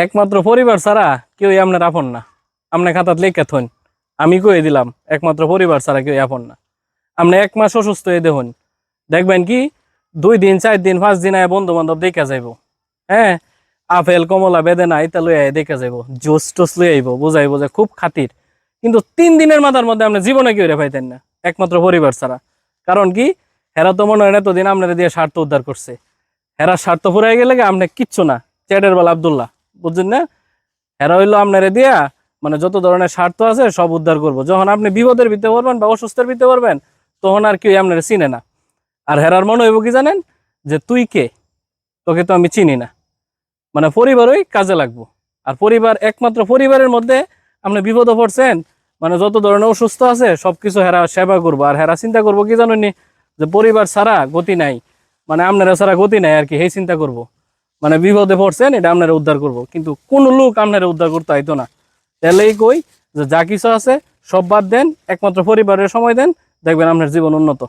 একমাত্র পরিবার ছাড়া কেউ আপনার আপন না। আপনার খাতাত লেখা থন, আমি কয়ে দিলাম একমাত্র পরিবার ছাড়া কেউ আপন না। আপনি 1 মাস অসুস্থ হয়ে দেখুন, দেখবেন কি 2 দিন 4 দিন 5 দিন আয় বন্ধু বান্ধব দেখা যাইব। হ্যাঁ, আপেল কমলা বেদেনা ইতা লই আয় দেখা যাইব, জোস টোস লই আইব, বুঝাইব যে খুব খাতির। কিন্তু 3 দিনের মাথার মধ্যে আপনি জীবনে কেউ পাইতেন না একমাত্র পরিবার ছাড়া। কারণ কি, হেরা তো মনে হয় এতদিন আপনারা দিয়ে স্বার্থ উদ্ধার করছে। হেরা স্বার্থ ফুরাই গেলে আপনি কিচ্ছু না, চ্যাটের বেলা আব্দুল্লাহ, বুঝছেন না? হেরা হইলো আপনারে দিয়া মানে যত ধরনের স্বার্থ আছে সব উদ্ধার করবো। যখন আপনি বিপদের ভিতরে পড়বেন বা অসুস্থের ভিতরে পড়বেন, তখন আর কেউ আপনারা চিনে না। আর হেরার মনে হইব কি জানেন, যে তুই কে, তোকে তো আমি চিনি না। মানে পরিবারই কাজে লাগবো। আর পরিবার, একমাত্র পরিবারের মধ্যে আপনি বিপদে পড়ছেন, মানে যত ধরনের অসুস্থ আছে সবকিছু হেরা সেবা করবো। আর হেরা চিন্তা করবো কি জানেননি, যে পরিবার ছাড়া গতি নাই, মানে আপনারা ছাড়া গতি নাই আর কি, এই চিন্তা করবো। মানে বিপদে পড়ছেন, এটা আপনারা উদ্ধার করবো, কিন্তু কোন লোক আপনারা উদ্ধার করতে হইতো না। তাহলেই কই যে যা কিছু আছে সব বাদ দেন, একমাত্র পরিবারের সময় দেন, দেখবেন আপনার জীবন উন্নত।